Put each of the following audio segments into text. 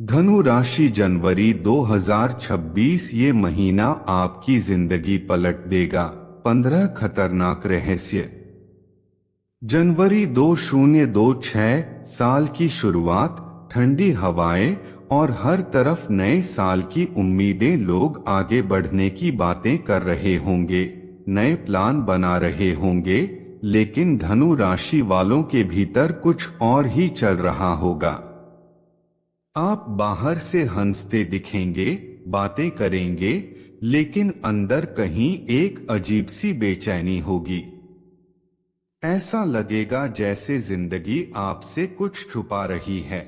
धनु राशि जनवरी 2026 ये महीना आपकी जिंदगी पलट देगा। 15 खतरनाक रहस्य। जनवरी 2026 साल की शुरुआत, ठंडी हवाएं और हर तरफ नए साल की उम्मीदें। लोग आगे बढ़ने की बातें कर रहे होंगे, नए प्लान बना रहे होंगे, लेकिन धनु राशि वालों के भीतर कुछ और ही चल रहा होगा। आप बाहर से हंसते दिखेंगे, बातें करेंगे, लेकिन अंदर कहीं एक अजीब सी बेचैनी होगी। ऐसा लगेगा जैसे जिंदगी आपसे कुछ छुपा रही है,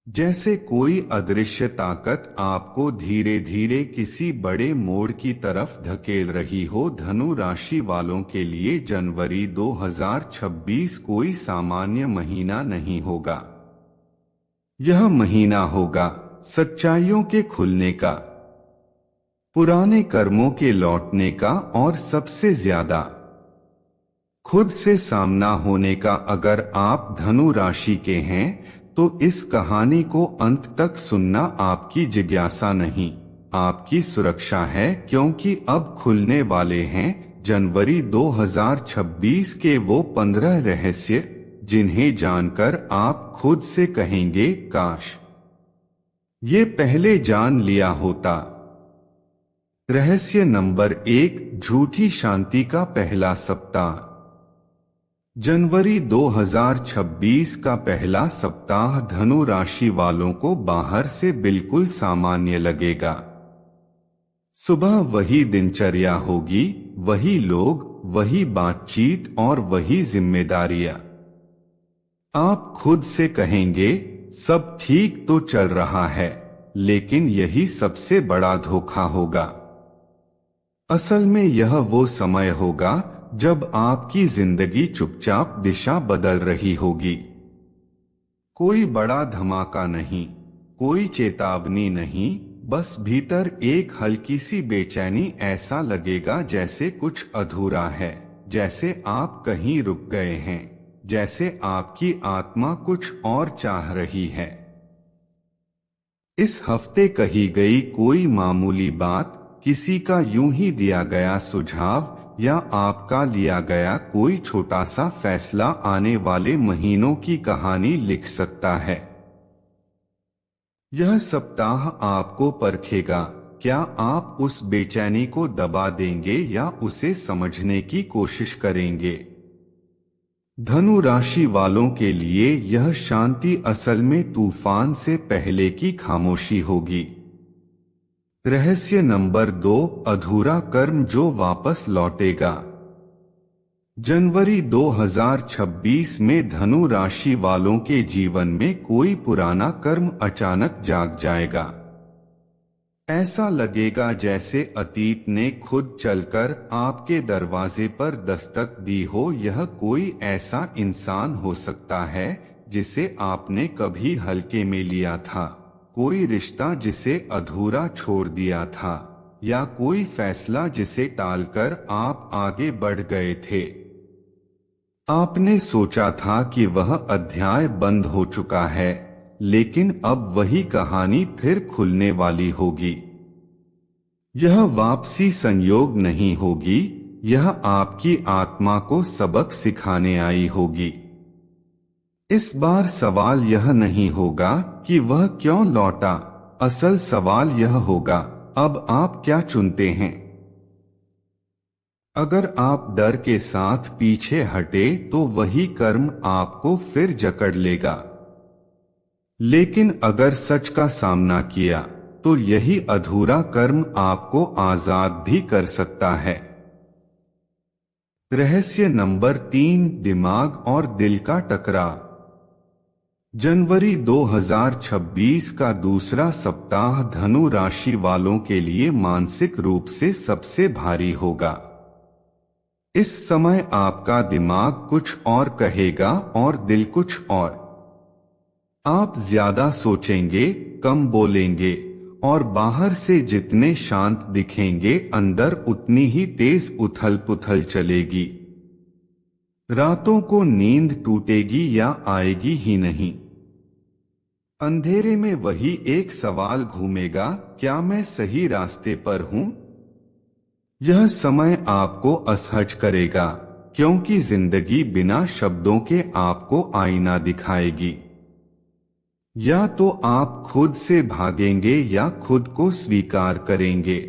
जैसे कोई अदृश्य ताकत आपको धीरे धीरे किसी बड़े मोड़ की तरफ धकेल रही हो। धनु राशि वालों के लिए जनवरी 2026 कोई सामान्य महीना नहीं होगा। यह महीना होगा सच्चाइयों के खुलने का, पुराने कर्मों के लौटने का और सबसे ज्यादा खुद से सामना होने का। अगर आप धनु राशि के हैं तो इस कहानी को अंत तक सुनना आपकी जिज्ञासा नहीं, आपकी सुरक्षा है, क्योंकि अब खुलने वाले हैं जनवरी 2026 के वो 15 रहस्य जिन्हें जानकर आप खुद से कहेंगे, काश ये पहले जान लिया होता। रहस्य नंबर 1, झूठी शांति का पहला सप्ताह। जनवरी 2026 का पहला सप्ताह धनु राशि वालों को बाहर से बिल्कुल सामान्य लगेगा। सुबह वही दिनचर्या होगी, वही लोग, वही बातचीत और वही जिम्मेदारियां। आप खुद से कहेंगे सब ठीक तो चल रहा है, लेकिन यही सबसे बड़ा धोखा होगा। असल में यह वो समय होगा जब आपकी जिंदगी चुपचाप दिशा बदल रही होगी। कोई बड़ा धमाका नहीं, कोई चेतावनी नहीं, बस भीतर एक हल्की सी बेचैनी। ऐसा लगेगा जैसे कुछ अधूरा है, जैसे आप कहीं रुक गए हैं, जैसे आपकी आत्मा कुछ और चाह रही है। इस हफ्ते कही गई कोई मामूली बात, किसी का यूं ही दिया गया सुझाव या आपका लिया गया कोई छोटा सा फैसला आने वाले महीनों की कहानी लिख सकता है। यह सप्ताह आपको परखेगा। क्या आप उस बेचैनी को दबा देंगे या उसे समझने की कोशिश करेंगे? धनु राशि वालों के लिए यह शांति असल में तूफान से पहले की खामोशी होगी। रहस्य नंबर 2, अधूरा कर्म जो वापस लौटेगा। जनवरी 2026 में धनु राशि वालों के जीवन में कोई पुराना कर्म अचानक जाग जाएगा। ऐसा लगेगा जैसे अतीत ने खुद चलकर आपके दरवाजे पर दस्तक दी हो। यह कोई ऐसा इंसान हो सकता है जिसे आपने कभी हल्के में लिया था, कोई रिश्ता जिसे अधूरा छोड़ दिया था, या कोई फैसला जिसे टालकर आप आगे बढ़ गए थे। आपने सोचा था कि वह अध्याय बंद हो चुका है, लेकिन अब वही कहानी फिर खुलने वाली होगी। यह वापसी संयोग नहीं होगी, यह आपकी आत्मा को सबक सिखाने आई होगी। इस बार सवाल यह नहीं होगा कि वह क्यों लौटा, असल सवाल यह होगा, अब आप क्या चुनते हैं? अगर आप डर के साथ पीछे हटे तो वही कर्म आपको फिर जकड़ लेगा, लेकिन अगर सच का सामना किया तो यही अधूरा कर्म आपको आजाद भी कर सकता है। रहस्य नंबर 3, दिमाग और दिल का टकराव। जनवरी 2026 का दूसरा सप्ताह धनु राशि वालों के लिए मानसिक रूप से सबसे भारी होगा। इस समय आपका दिमाग कुछ और कहेगा और दिल कुछ और। आप ज्यादा सोचेंगे, कम बोलेंगे और बाहर से जितने शांत दिखेंगे अंदर उतनी ही तेज उथल पुथल चलेगी। रातों को नींद टूटेगी या आएगी ही नहीं। अंधेरे में वही एक सवाल घूमेगा, क्या मैं सही रास्ते पर हूं? यह समय आपको असहज करेगा, क्योंकि जिंदगी बिना शब्दों के आपको आईना दिखाएगी। या तो आप खुद से भागेंगे या खुद को स्वीकार करेंगे।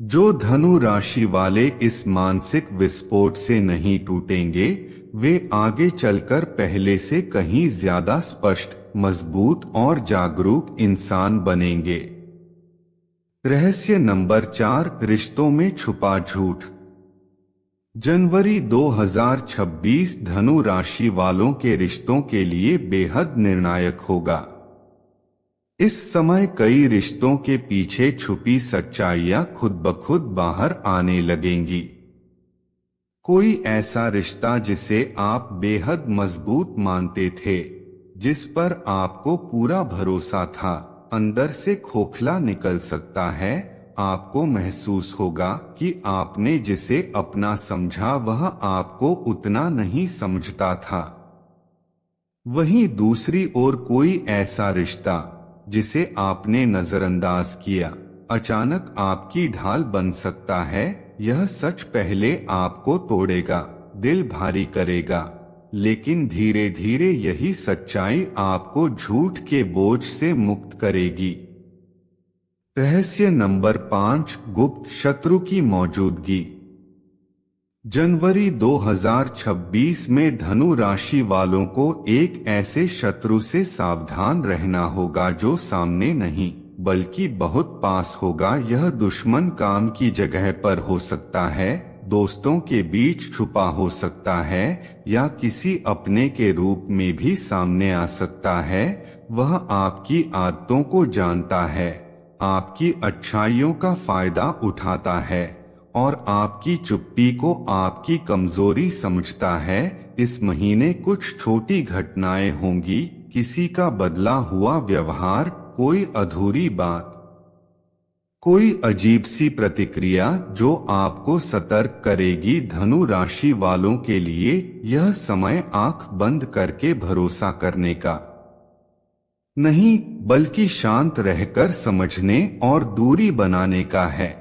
जो धनु राशि वाले इस मानसिक विस्फोट से नहीं टूटेंगे, वे आगे चलकर पहले से कहीं ज्यादा स्पष्ट, मजबूत और जागरूक इंसान बनेंगे। रहस्य नंबर 4, रिश्तों में छुपा झूठ। जनवरी 2026 धनु राशि वालों के रिश्तों के लिए बेहद निर्णायक होगा। इस समय कई रिश्तों के पीछे छुपी सच्चाइयां खुद ब खुद बाहर आने लगेंगी। कोई ऐसा रिश्ता जिसे आप बेहद मजबूत मानते थे, जिस पर आपको पूरा भरोसा था, अंदर से खोखला निकल सकता है। आपको महसूस होगा कि आपने जिसे अपना समझा वह आपको उतना नहीं समझता था। वहीं दूसरी ओर कोई ऐसा रिश्ता जिसे आपने नजरअंदाज किया, अचानक आपकी ढाल बन सकता है। यह सच पहले आपको तोड़ेगा, दिल भारी करेगा, लेकिन धीरे धीरे यही सच्चाई आपको झूठ के बोझ से मुक्त करेगी। रहस्य नंबर 5, गुप्त शत्रु की मौजूदगी। जनवरी 2026 में धनु राशि वालों को एक ऐसे शत्रु से सावधान रहना होगा जो सामने नहीं बल्कि बहुत पास होगा। यह दुश्मन काम की जगह पर हो सकता है, दोस्तों के बीच छुपा हो सकता है, या किसी अपने के रूप में भी सामने आ सकता है। वह आपकी आदतों को जानता है, आपकी अच्छाइयों का फायदा उठाता है और आपकी चुप्पी को आपकी कमजोरी समझता है। इस महीने कुछ छोटी घटनाएं होंगी, किसी का बदला हुआ व्यवहार, कोई अधूरी बात, कोई अजीब सी प्रतिक्रिया जो आपको सतर्क करेगी। धनु राशि वालों के लिए यह समय आंख बंद करके भरोसा करने का नहीं, बल्कि शांत रहकर समझने और दूरी बनाने का है।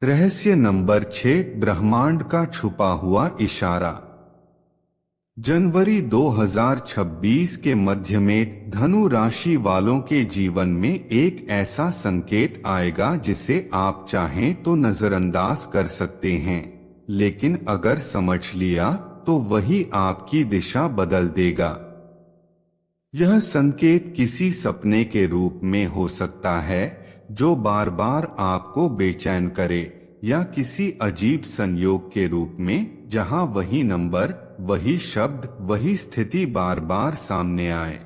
रहस्य नंबर 6, ब्रह्मांड का छुपा हुआ इशारा। जनवरी 2026 के मध्य में धनु राशि वालों के जीवन में एक ऐसा संकेत आएगा जिसे आप चाहें तो नजरअंदाज कर सकते हैं, लेकिन अगर समझ लिया तो वही आपकी दिशा बदल देगा। यह संकेत किसी सपने के रूप में हो सकता है जो बार बार आपको बेचैन करे, या किसी अजीब संयोग के रूप में जहां वही नंबर, वही शब्द, वही स्थिति बार बार सामने आए।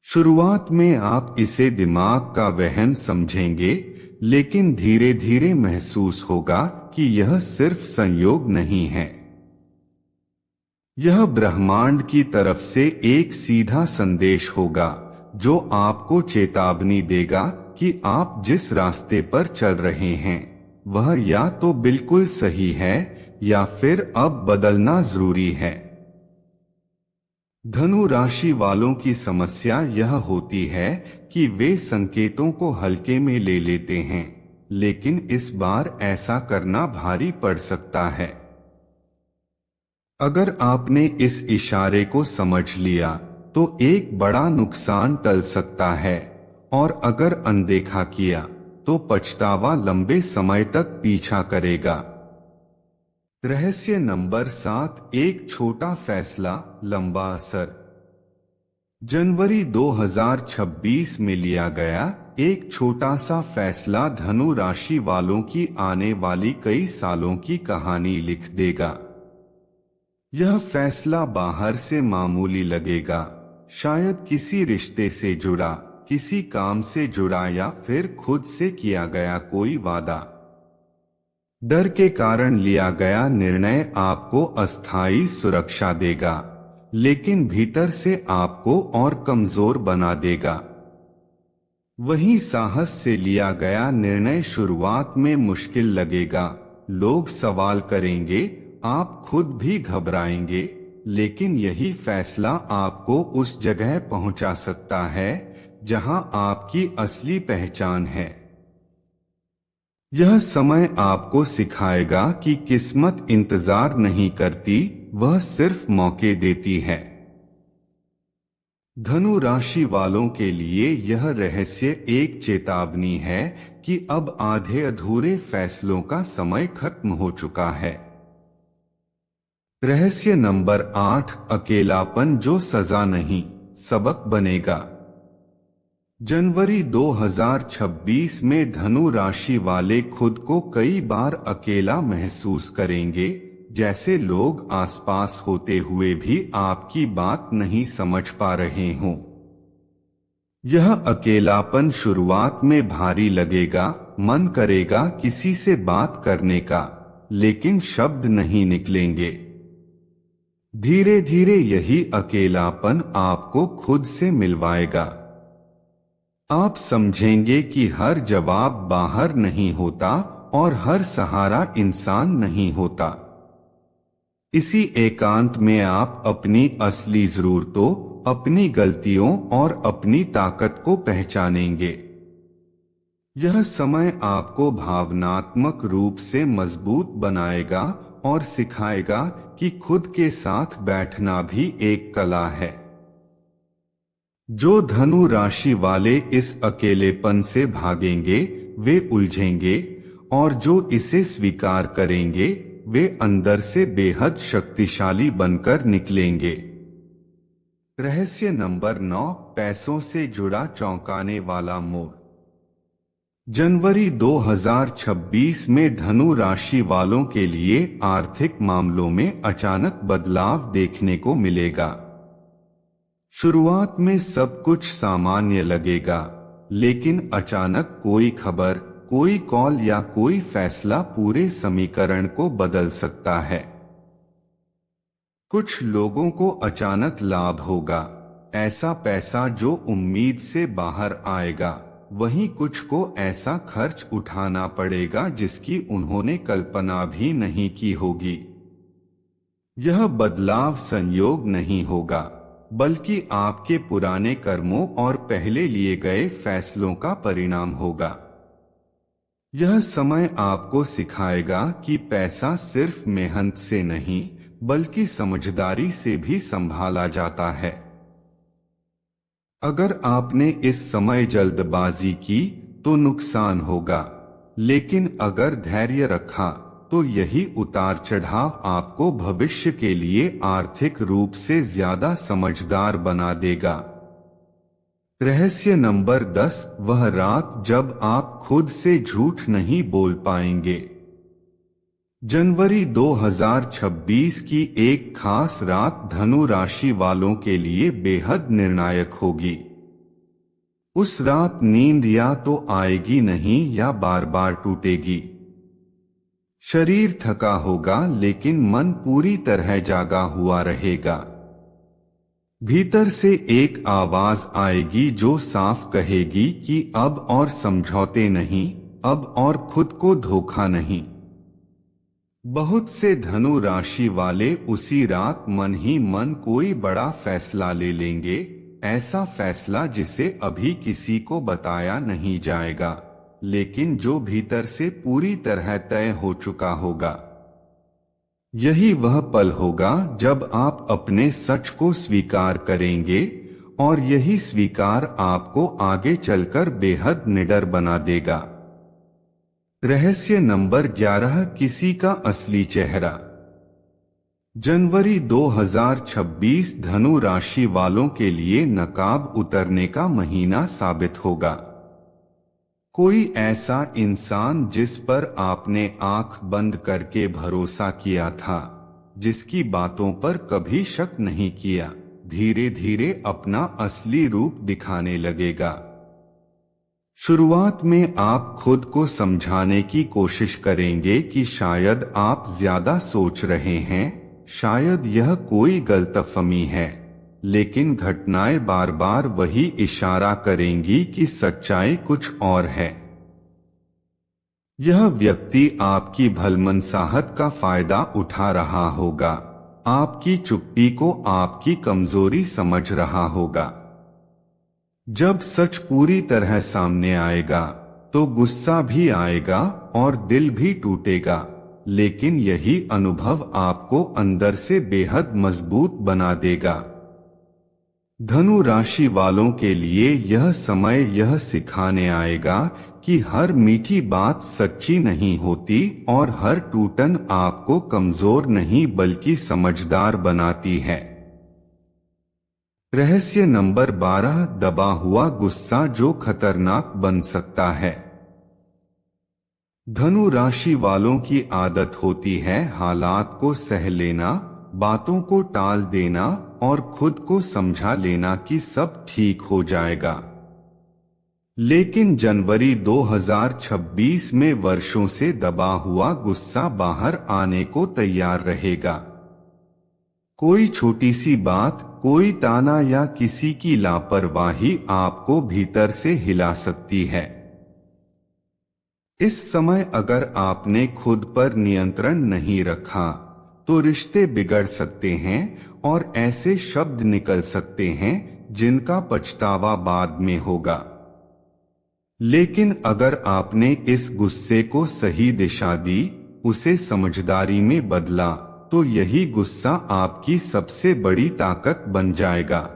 शुरुआत में आप इसे दिमाग का वहम समझेंगे, लेकिन धीरे धीरे महसूस होगा कि यह सिर्फ संयोग नहीं है। यह ब्रह्मांड की तरफ से एक सीधा संदेश होगा जो आपको चेतावनी देगा कि आप जिस रास्ते पर चल रहे हैं वह या तो बिल्कुल सही है या फिर अब बदलना जरूरी है। धनु राशि वालों की समस्या यह होती है कि वे संकेतों को हल्के में ले लेते हैं, लेकिन इस बार ऐसा करना भारी पड़ सकता है। अगर आपने इस इशारे को समझ लिया तो एक बड़ा नुकसान टल सकता है, और अगर अनदेखा किया तो पछतावा लंबे समय तक पीछा करेगा। रहस्य नंबर 7, एक छोटा फैसला, लंबा असर। जनवरी 2026 में लिया गया एक छोटा सा फैसला धनु राशि वालों की आने वाली कई सालों की कहानी लिख देगा। यह फैसला बाहर से मामूली लगेगा, शायद किसी रिश्ते से जुड़ा, किसी काम से जुड़ा, या फिर खुद से किया गया कोई वादा। डर के कारण लिया गया निर्णय आपको अस्थायी सुरक्षा देगा, लेकिन भीतर से आपको और कमजोर बना देगा। वहीं साहस से लिया गया निर्णय शुरुआत में मुश्किल लगेगा, लोग सवाल करेंगे, आप खुद भी घबराएंगे, लेकिन यही फैसला आपको उस जगह पहुंचा सकता है जहां आपकी असली पहचान है। यह समय आपको सिखाएगा कि किस्मत इंतजार नहीं करती, वह सिर्फ मौके देती है। धनु राशि वालों के लिए यह रहस्य एक चेतावनी है कि अब आधे अधूरे फैसलों का समय खत्म हो चुका है। रहस्य नंबर 8, अकेलापन जो सजा नहीं, सबक बनेगा। जनवरी 2026 में धनु राशि वाले खुद को कई बार अकेला महसूस करेंगे, जैसे लोग आसपास होते हुए भी आपकी बात नहीं समझ पा रहे हों। यह अकेलापन शुरुआत में भारी लगेगा, मन करेगा किसी से बात करने का, लेकिन शब्द नहीं निकलेंगे। धीरे धीरे यही अकेलापन आपको खुद से मिलवाएगा। आप समझेंगे कि हर जवाब बाहर नहीं होता और हर सहारा इंसान नहीं होता। इसी एकांत में आप अपनी असली जरूरतों, अपनी गलतियों और अपनी ताकत को पहचानेंगे। यह समय आपको भावनात्मक रूप से मजबूत बनाएगा और सिखाएगा कि खुद के साथ बैठना भी एक कला है। जो धनु राशि वाले इस अकेलेपन से भागेंगे वे उलझेंगे, और जो इसे स्वीकार करेंगे वे अंदर से बेहद शक्तिशाली बनकर निकलेंगे। रहस्य नंबर 9, पैसों से जुड़ा चौंकाने वाला मोड़। जनवरी 2026 में धनु राशि वालों के लिए आर्थिक मामलों में अचानक बदलाव देखने को मिलेगा। शुरुआत में सब कुछ सामान्य लगेगा, लेकिन अचानक कोई खबर, कोई कॉल या कोई फैसला पूरे समीकरण को बदल सकता है। कुछ लोगों को अचानक लाभ होगा, ऐसा पैसा जो उम्मीद से बाहर आएगा। वहीं कुछ को ऐसा खर्च उठाना पड़ेगा जिसकी उन्होंने कल्पना भी नहीं की होगी। यह बदलाव संयोग नहीं होगा, बल्कि आपके पुराने कर्मों और पहले लिए गए फैसलों का परिणाम होगा। यह समय आपको सिखाएगा कि पैसा सिर्फ मेहनत से नहीं, बल्कि समझदारी से भी संभाला जाता है। अगर आपने इस समय जल्दबाजी की तो नुकसान होगा, लेकिन अगर धैर्य रखा तो यही उतार चढ़ाव आपको भविष्य के लिए आर्थिक रूप से ज्यादा समझदार बना देगा। रहस्य नंबर 10, वह रात जब आप खुद से झूठ नहीं बोल पाएंगे। जनवरी 2026 की एक खास रात धनु राशि वालों के लिए बेहद निर्णायक होगी। उस रात नींद या तो आएगी नहीं या बार बार टूटेगी। शरीर थका होगा लेकिन मन पूरी तरह जागा हुआ रहेगा। भीतर से एक आवाज आएगी जो साफ कहेगी कि अब और समझौते नहीं, अब और खुद को धोखा नहीं। बहुत से धनु राशि वाले उसी रात मन ही मन कोई बड़ा फैसला ले लेंगे, ऐसा फैसला जिसे अभी किसी को बताया नहीं जाएगा, लेकिन जो भीतर से पूरी तरह तय हो चुका होगा। यही वह पल होगा जब आप अपने सच को स्वीकार करेंगे, और यही स्वीकार आपको आगे चलकर बेहद निडर बना देगा। रहस्य नंबर 11, किसी का असली चेहरा। जनवरी 2026 धनु राशि वालों के लिए नकाब उतरने का महीना साबित होगा। कोई ऐसा इंसान जिस पर आपने आंख बंद करके भरोसा किया था, जिसकी बातों पर कभी शक नहीं किया, धीरे धीरे अपना असली रूप दिखाने लगेगा। शुरुआत में आप खुद को समझाने की कोशिश करेंगे कि शायद आप ज्यादा सोच रहे हैं, शायद यह कोई गलतफहमी है, लेकिन घटनाएं बार बार वही इशारा करेंगी कि सच्चाई कुछ और है। यह व्यक्ति आपकी भलमनसाहत का फायदा उठा रहा होगा, आपकी चुप्पी को आपकी कमजोरी समझ रहा होगा। जब सच पूरी तरह सामने आएगा तो गुस्सा भी आएगा और दिल भी टूटेगा, लेकिन यही अनुभव आपको अंदर से बेहद मजबूत बना देगा। धनु राशि वालों के लिए यह समय यह सिखाने आएगा कि हर मीठी बात सच्ची नहीं होती और हर टूटन आपको कमजोर नहीं बल्कि समझदार बनाती है। रहस्य नंबर 12, दबा हुआ गुस्सा जो खतरनाक बन सकता है। धनु राशि वालों की आदत होती है हालात को सह लेना, बातों को टाल देना और खुद को समझा लेना कि सब ठीक हो जाएगा। लेकिन जनवरी 2026 में वर्षों से दबा हुआ गुस्सा बाहर आने को तैयार रहेगा। कोई छोटी सी बात, कोई ताना या किसी की लापरवाही आपको भीतर से हिला सकती है। इस समय अगर आपने खुद पर नियंत्रण नहीं रखा तो रिश्ते बिगड़ सकते हैं और ऐसे शब्द निकल सकते हैं जिनका पछतावा बाद में होगा। लेकिन अगर आपने इस गुस्से को सही दिशा दी, उसे समझदारी में बदला, तो यही गुस्सा आपकी सबसे बड़ी ताकत बन जाएगा।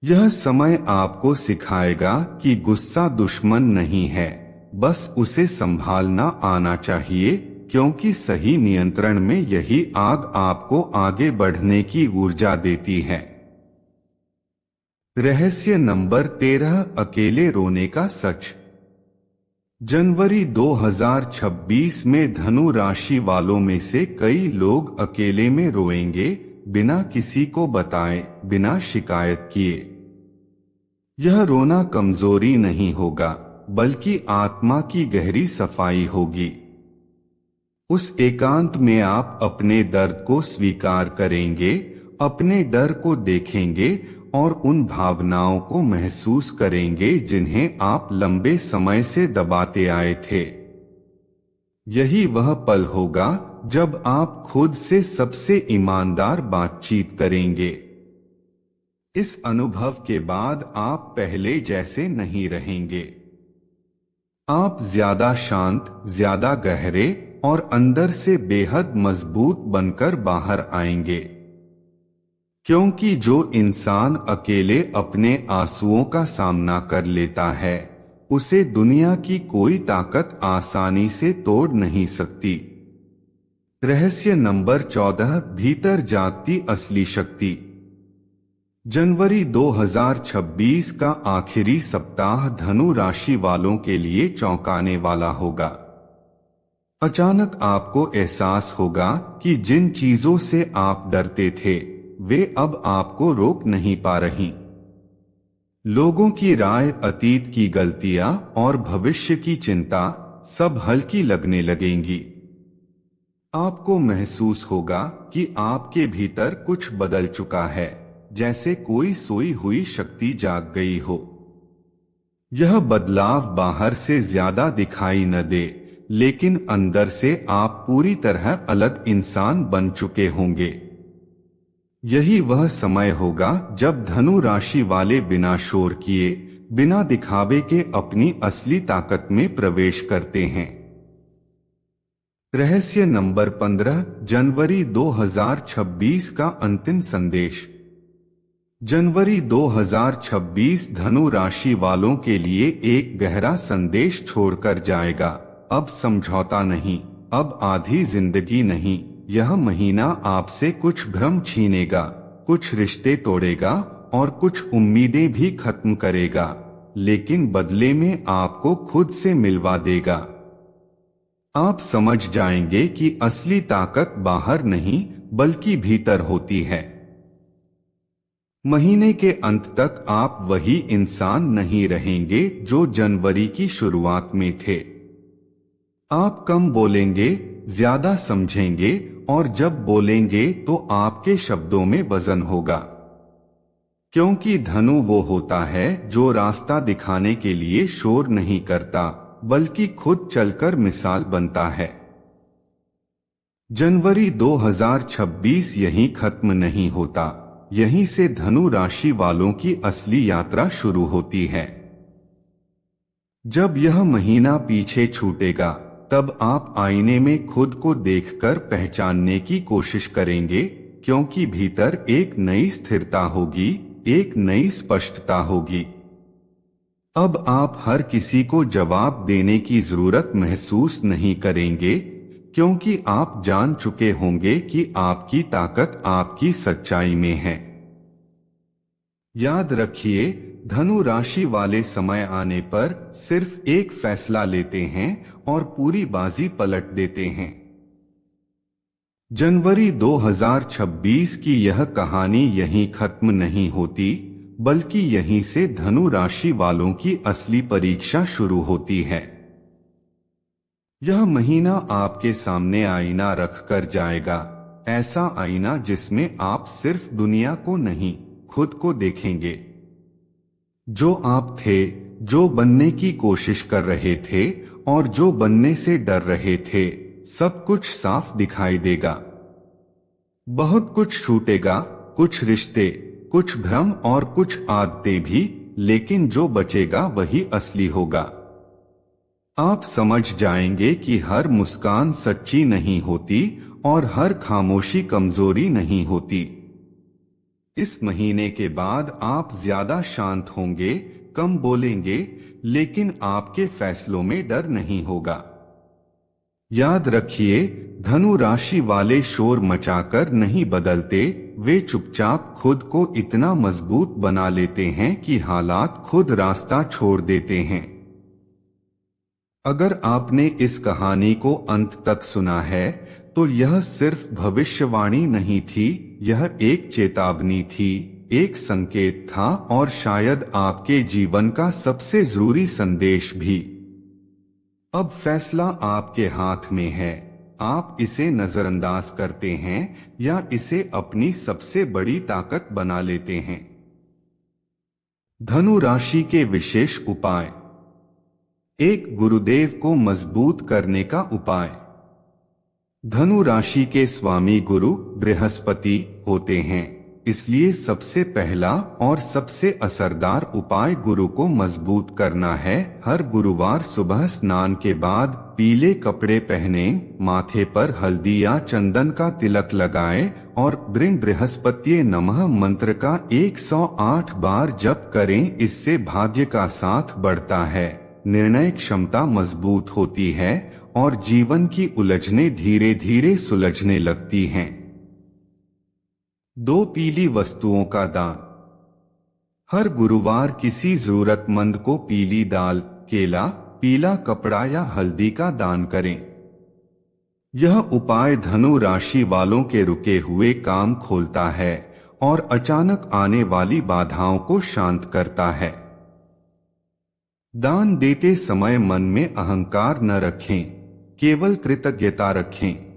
यह समय आपको सिखाएगा कि गुस्सा दुश्मन नहीं है, बस उसे संभालना आना चाहिए, क्योंकि सही नियंत्रण में यही आग आपको आगे बढ़ने की ऊर्जा देती है। रहस्य नंबर 13, अकेले रोने का सच। जनवरी 2026 में धनु राशि वालों में से कई लोग अकेले में रोएंगे, बिना किसी को बताए, बिना शिकायत किए। यह रोना कमजोरी नहीं होगा, बल्कि आत्मा की गहरी सफाई होगी। उस एकांत में आप अपने दर्द को स्वीकार करेंगे, अपने डर को देखेंगे और उन भावनाओं को महसूस करेंगे जिन्हें आप लंबे समय से दबाते आए थे। यही वह पल होगा जब आप खुद से सबसे ईमानदार बातचीत करेंगे। इस अनुभव के बाद आप पहले जैसे नहीं रहेंगे। आप ज्यादा शांत, ज्यादा गहरे और अंदर से बेहद मजबूत बनकर बाहर आएंगे। क्योंकि जो इंसान अकेले अपने आंसुओं का सामना कर लेता है, उसे दुनिया की कोई ताकत आसानी से तोड़ नहीं सकती। रहस्य नंबर 14, भीतर जागती असली शक्ति। जनवरी 2026 का आखिरी सप्ताह धनु राशि वालों के लिए चौंकाने वाला होगा। अचानक आपको एहसास होगा कि जिन चीजों से आप डरते थे, वे अब आपको रोक नहीं पा रही। लोगों की राय, अतीत की गलतियां और भविष्य की चिंता सब हल्की लगने लगेंगी। आपको महसूस होगा कि आपके भीतर कुछ बदल चुका है, जैसे कोई सोई हुई शक्ति जाग गई हो। यह बदलाव बाहर से ज्यादा दिखाई न दे, लेकिन अंदर से आप पूरी तरह अलग इंसान बन चुके होंगे। यही वह समय होगा जब धनु राशि वाले बिना शोर किए, बिना दिखावे के अपनी असली ताकत में प्रवेश करते हैं। रहस्य नंबर 15, जनवरी 2026 का अंतिम संदेश। जनवरी 2026 धनु राशि वालों के लिए एक गहरा संदेश छोड़कर जाएगा। अब समझौता नहीं, अब आधी जिंदगी नहीं। यह महीना आपसे कुछ भ्रम छीनेगा, कुछ रिश्ते तोड़ेगा और कुछ उम्मीदें भी खत्म करेगा, लेकिन बदले में आपको खुद से मिलवा देगा। आप समझ जाएंगे कि असली ताकत बाहर नहीं बल्कि भीतर होती है। महीने के अंत तक आप वही इंसान नहीं रहेंगे जो जनवरी की शुरुआत में थे। आप कम बोलेंगे, ज्यादा समझेंगे और जब बोलेंगे तो आपके शब्दों में वजन होगा। क्योंकि धनु वो होता है जो रास्ता दिखाने के लिए शोर नहीं करता, बल्कि खुद चलकर मिसाल बनता है। जनवरी 2026 यहीं खत्म नहीं होता, यहीं से धनु राशि वालों की असली यात्रा शुरू होती है। जब यह महीना पीछे छूटेगा, तब आप आईने में खुद को देखकर पहचानने की कोशिश करेंगे, क्योंकि भीतर एक नई स्थिरता होगी, एक नई स्पष्टता होगी। अब आप हर किसी को जवाब देने की जरूरत महसूस नहीं करेंगे, क्योंकि आप जान चुके होंगे कि आपकी ताकत आपकी सच्चाई में है। याद रखिए, धनु राशि वाले समय आने पर सिर्फ एक फैसला लेते हैं और पूरी बाजी पलट देते हैं। जनवरी 2026 की यह कहानी यहीं खत्म नहीं होती, बल्कि यहीं से धनु राशि वालों की असली परीक्षा शुरू होती है। यह महीना आपके सामने आईना रख कर जाएगा, ऐसा आईना जिसमें आप सिर्फ दुनिया को नहीं, खुद को देखेंगे। जो आप थे, जो बनने की कोशिश कर रहे थे और जो बनने से डर रहे थे, सब कुछ साफ दिखाई देगा। बहुत कुछ छूटेगा, कुछ रिश्ते, कुछ भ्रम और कुछ आदतें भी, लेकिन जो बचेगा वही असली होगा। आप समझ जाएंगे कि हर मुस्कान सच्ची नहीं होती और हर खामोशी कमजोरी नहीं होती। इस महीने के बाद आप ज्यादा शांत होंगे, कम बोलेंगे, लेकिन आपके फैसलों में डर नहीं होगा। याद रखिए, धनु राशि वाले शोर मचाकर नहीं बदलते, वे चुपचाप खुद को इतना मजबूत बना लेते हैं कि हालात खुद रास्ता छोड़ देते हैं। अगर आपने इस कहानी को अंत तक सुना है, तो यह सिर्फ भविष्यवाणी नहीं थी, यह एक चेतावनी थी, एक संकेत था और शायद आपके जीवन का सबसे जरूरी संदेश भी। अब फैसला आपके हाथ में है, आप इसे नजरअंदाज करते हैं या इसे अपनी सबसे बड़ी ताकत बना लेते हैं। धनु राशि के विशेष उपाय। एक, गुरुदेव को मजबूत करने का उपाय। धनु राशि के स्वामी गुरु बृहस्पति होते हैं, इसलिए सबसे पहला और सबसे असरदार उपाय गुरु को मजबूत करना है। हर गुरुवार सुबह स्नान के बाद पीले कपड़े पहने, माथे पर हल्दी या चंदन का तिलक लगाएं और ब्रिं बृहस्पतिये नमः मंत्र का 108 बार जप करें। इससे भाग्य का साथ बढ़ता है, निर्णय क्षमता मजबूत होती है और जीवन की उलझनें धीरे धीरे सुलझने लगती हैं। 2, पीली वस्तुओं का दान। हर गुरुवार किसी जरूरतमंद को पीली दाल, केला, पीला कपड़ा या हल्दी का दान करें। यह उपाय धनु राशि वालों के रुके हुए काम खोलता है और अचानक आने वाली बाधाओं को शांत करता है। दान देते समय मन में अहंकार न रखें, केवल कृतज्ञता रखें।